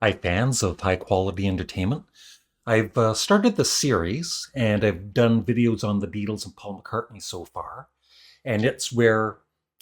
Hi, fans of high quality entertainment. I've started the series and I've done videos on the Beatles and Paul McCartney so far. And it's where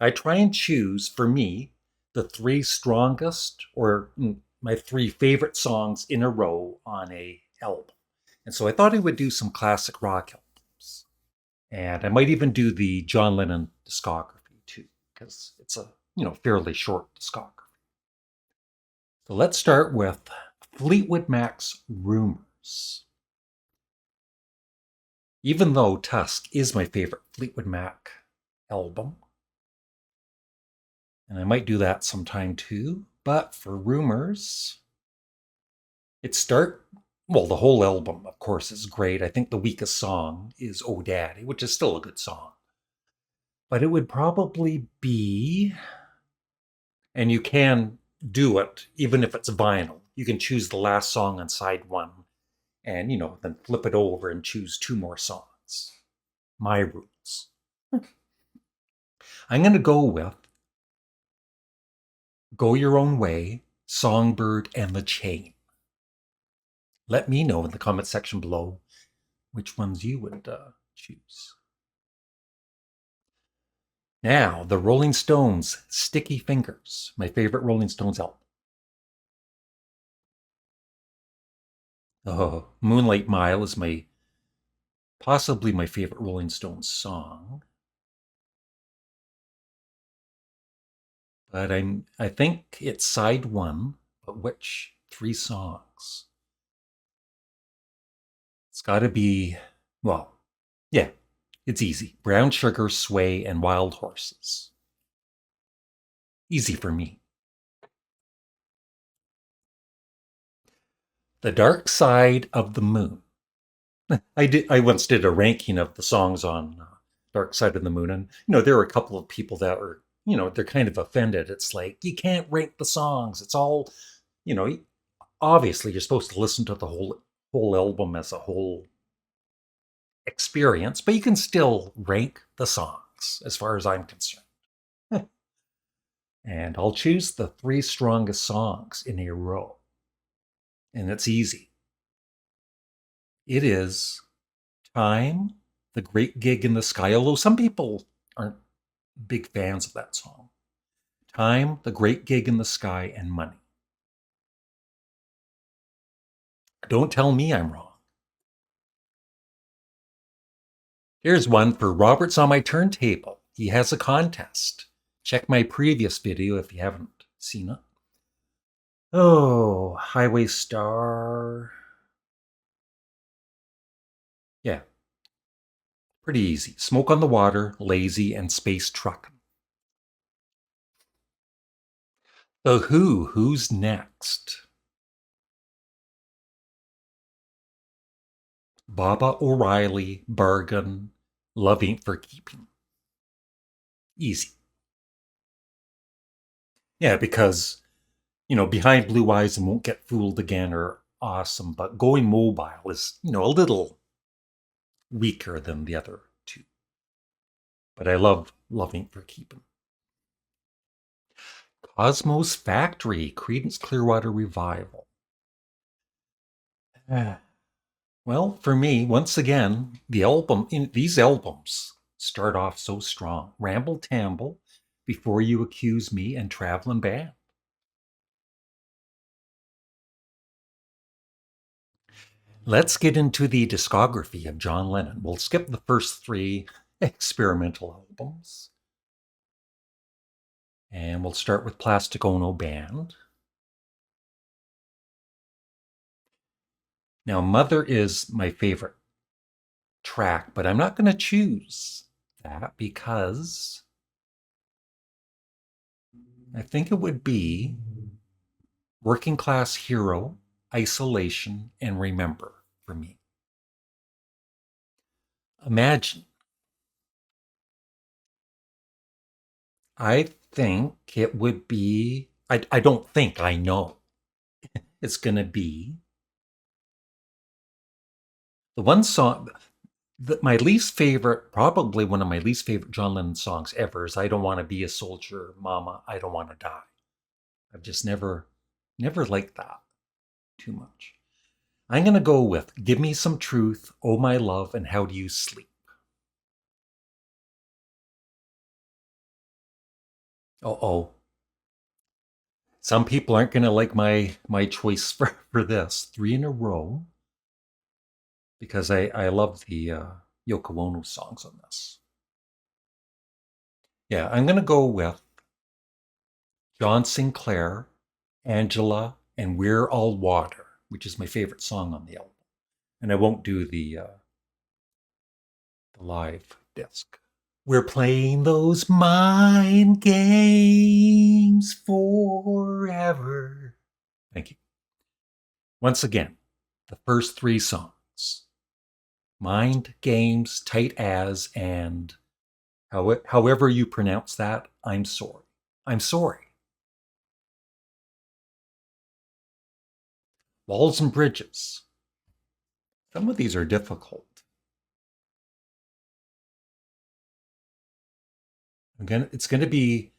I try and choose, for me, the three strongest or my three favorite songs in a row on a album. And so I thought I would do some classic rock albums. And I might even do the John Lennon discography too, because it's a fairly short discography. So let's start with Fleetwood Mac's Rumours. Even though Tusk is my favorite Fleetwood Mac album, and I might do that sometime too, but for Rumours, the whole album, of course, is great. I think the weakest song is Oh Daddy, which is still a good song. But it would probably be, and you can do it even if it's vinyl. You can choose the last song on side one and, then flip it over and choose two more songs. My rules. I'm going to go with Go Your Own Way, Songbird, and The Chain. Let me know in the comment section below which ones you would choose. Now, the Rolling Stones, Sticky Fingers, my favorite Rolling Stones album. Oh, Moonlight Mile is possibly my favorite Rolling Stones song. But I think it's side one, but which three songs? It's got to be, yeah, it's easy. Brown Sugar, Sway, and Wild Horses. Easy for me. The Dark Side of the Moon. I once did a ranking of the songs on Dark Side of the Moon, and there were a couple of people that are they're kind of offended. It's like you can't rank the songs. It's all you know. Obviously, you're supposed to listen to the whole album as a whole experience, but you can still rank the songs as far as I'm concerned. And I'll choose the three strongest songs in a row, and it's easy. It is Time, The Great Gig in the Sky, although some people aren't big fans of that song. Time, The Great Gig in the Sky, and Money. Don't tell me I'm wrong. Here's one for Robert's on my turntable. He has a contest. Check my previous video if you haven't seen it. Oh, Highway Star. Yeah, pretty easy. Smoke on the Water, Lazy, and Space Truck. The Who, who's next? Baba O'Reilly, Bargain, Love Ain't for Keeping. Easy. Yeah, because, Behind Blue Eyes and Won't Get Fooled Again are awesome, but Going Mobile is, a little weaker than the other two. But I love Love Ain't for Keeping. Cosmos Factory, Creedence Clearwater Revival. Well, for me, once again, these albums start off so strong. Ramble Tamble, Before You Accuse Me, and Travelin' Band. Let's get into the discography of John Lennon. We'll skip the first three experimental albums. And we'll start with Plastic Ono Band. Now, Mother is my favorite track, but I'm not going to choose that because I think it would be Working Class Hero, Isolation, and Remember for me. Imagine. I think it would be, I don't think, I know it's going to be the one song, my least favorite, probably one of my least favorite John Lennon songs ever is I Don't Want to Be a Soldier, Mama, I Don't Want to Die. I've just never liked that. Too much. I'm going to go with Give Me Some Truth, Oh My Love, and How Do You Sleep? Uh-oh. Some people aren't going to like my choice for this. 3 in a row, because I love the Yoko Ono songs on this. Yeah, I'm going to go with John Sinclair, Angela, and We're All Water, which is my favorite song on the album. And I won't do the live disc. We're playing those mind games forever. Thank you. Once again, the first 3 songs. Mind games, tight as, and however you pronounce that, I'm sorry. I'm sorry. Walls and Bridges. Some of these are difficult. Again, it's going to be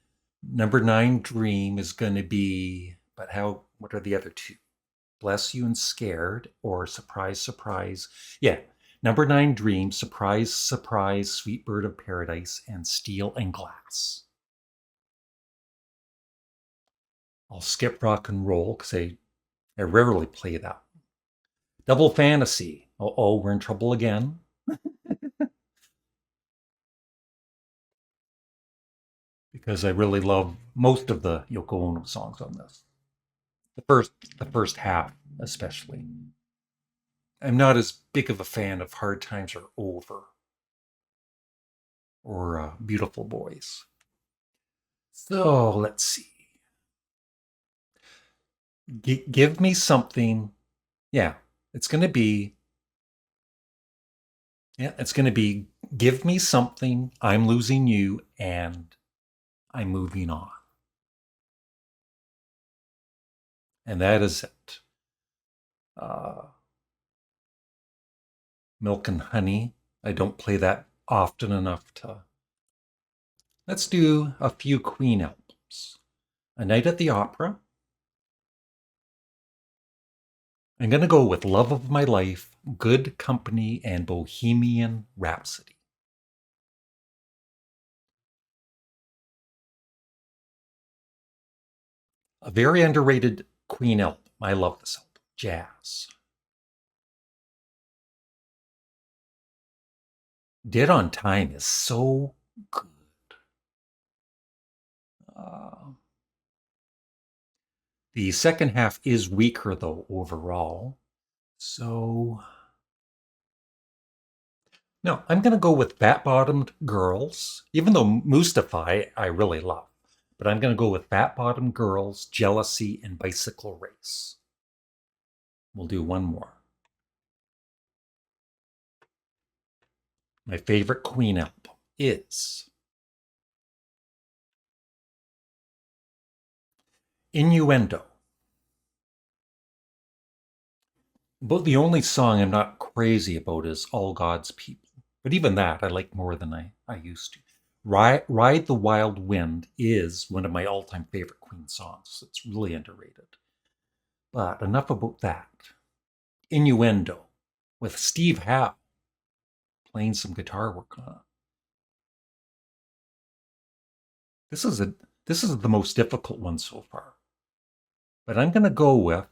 number 9, Dream is going to be, but what are the other 2? Bless You and Scared, or Surprise, Surprise. Yeah, number 9, Dream, Surprise, Surprise, Sweet Bird of Paradise, and Steel and Glass. I'll skip Rock and Roll because I rarely play that. Double Fantasy. Oh, we're in trouble again. Because I really love most of the Yoko Ono songs on this. The first half, especially. I'm not as big of a fan of Hard Times Are Over or Beautiful Boys. So let's see. Give me something. Yeah, it's going to be. Yeah, it's going to be Give Me Something, I'm Losing You, and I'm Moving On. And that is it. Milk and Honey. I don't play that often enough to. Let's do a few Queen albums. A Night at the Opera. I'm going to go with Love of My Life, Good Company, and Bohemian Rhapsody. A very underrated Queen album. I love this album. Jazz. Dead on Time is so good. Uh, the second half is weaker, though, overall. So, no, I'm going to go with Fat Bottomed Girls, even though Mustafa I really love. But I'm going to go with Fat Bottomed Girls, Jealousy, and Bicycle Race. We'll do one more. My favorite Queen album is Innuendo. But the only song I'm not crazy about is All God's People. But even that I like more than I used to. Ride the Wild Wind is one of my all-time favorite Queen songs. It's really underrated. But enough about that. Innuendo with Steve Howe playing some guitar work on it. This is the most difficult one so far. But I'm going to go with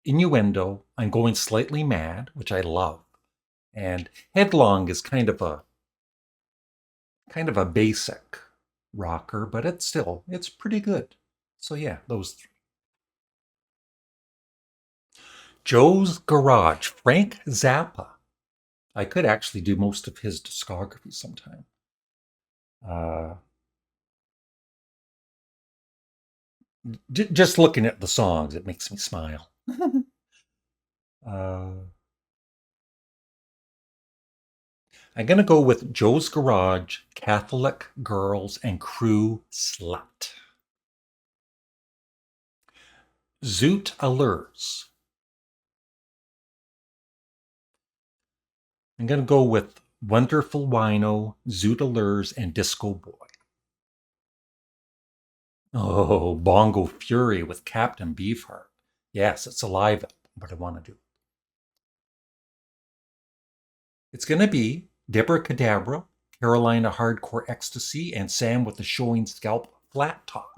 Innuendo. I'm Going Slightly Mad, which I love. And Headlong is kind of a basic rocker, but it's pretty good. So yeah, those 3. Joe's Garage, Frank Zappa. I could actually do most of his discography sometime. Just looking at the songs, it makes me smile. I'm going to go with Joe's Garage, Catholic Girls, and Crew Slut. Zoot Allures. I'm going to go with Wonderful Wino, Zoot Allures, and Disco Boy. Oh, Bongo Fury with Captain Beefheart. Yes, it's a live album. but I want to do. It's going to be Deborah Cadabra, Carolina Hardcore Ecstasy, and Sam with the Showing Scalp Flat Top.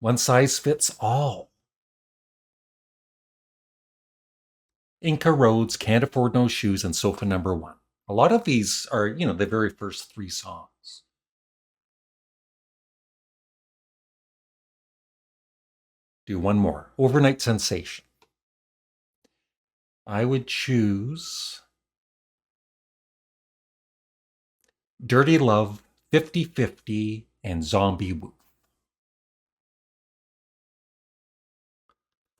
One size fits all. Inca Roads, Can't Afford No Shoes, and Sofa Number One. A lot of these are, the very first 3 songs. Do one more. Overnight Sensation. I would choose Dirty Love, 50/50, and Zombie Woof.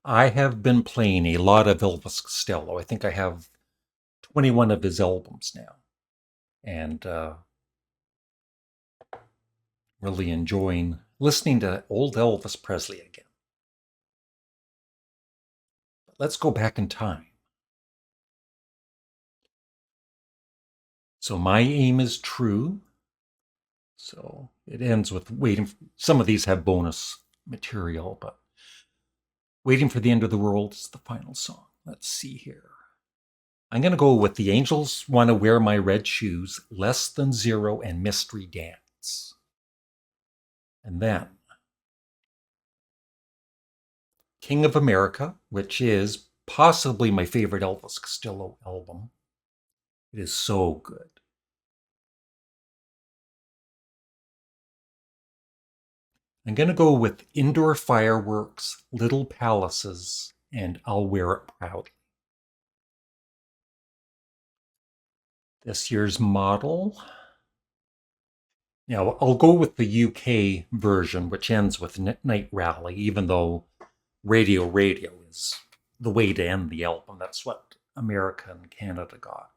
I have been playing a lot of Elvis Costello. I think I have 21 of his albums now. And really enjoying listening to old Elvis Presley again. But let's go back in time. So my aim is true. So it ends with waiting. Some of these have bonus material, but Waiting for the End of the World is the final song. Let's see here. I'm going to go with The Angels Want to Wear My Red Shoes, Less Than Zero, and Mystery Dance. And then King of America, which is possibly my favorite Elvis Costello album. It is so good. I'm going to go with Indoor Fireworks, Little Palaces, and I'll Wear It Proudly. This year's model. Now, I'll go with the UK version, which ends with Night Rally, even though Radio is the way to end the album. That's what America and Canada got.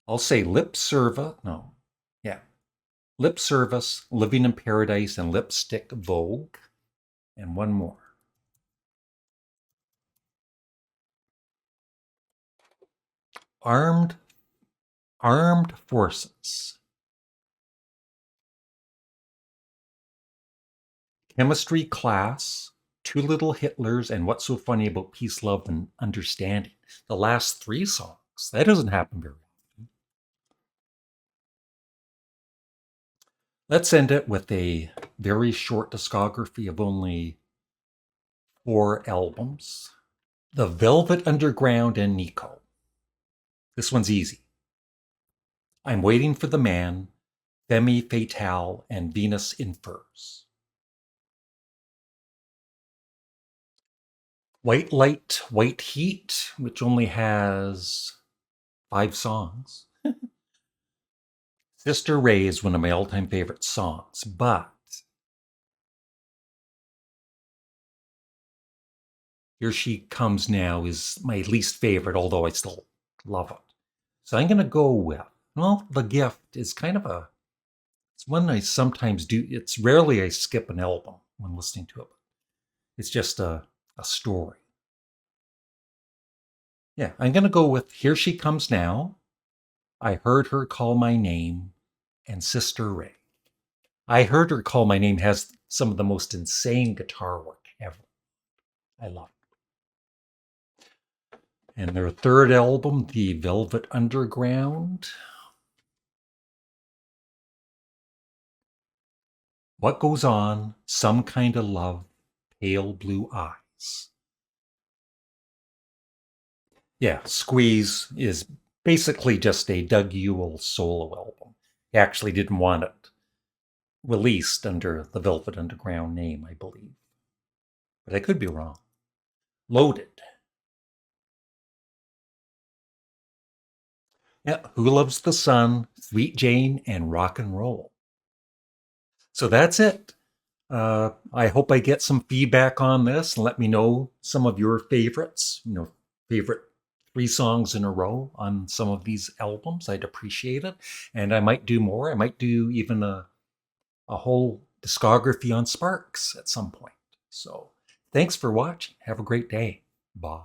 I'll say Lip Service, Living in Paradise, and Lipstick Vogue. And one more. Armed Forces. Chemistry Class, Two Little Hitlers, and What's So Funny About Peace, Love, and Understanding. The last 3 songs. That doesn't happen very often. Let's end it with a very short discography of only 4 albums. The Velvet Underground and Nico. This one's easy. I'm Waiting for the Man, Femme Fatale, and Venus in Furs. White Light, White Heat, which only has 5 songs. Sister Ray is one of my all-time favorite songs, but Here She Comes Now is my least favorite, although I still love it. So I'm going to go with, The Gift is kind of it's one I sometimes do. It's rarely I skip an album when listening to it. It's just a story. Yeah, I'm going to go with Here She Comes Now, I Heard Her Call My Name, and Sister Ray. I Heard Her Call My Name has some of the most insane guitar work ever. I love it. And their third album, The Velvet Underground. What Goes On, Some Kind of Love, Pale Blue Eyes. Yeah, Squeeze is basically just a Doug Ewell solo album. He actually didn't want it released under the Velvet Underground name, I believe. But I could be wrong. Loaded. Yeah, Who Loves the Sun, Sweet Jane, and Rock and Roll. So that's it. I hope I get some feedback on this and let me know some of your favorites, favorite 3 songs in a row on some of these albums. I'd appreciate it. And I might do more. I might do even a whole discography on Sparks at some point. So thanks for watching. Have a great day. Bye.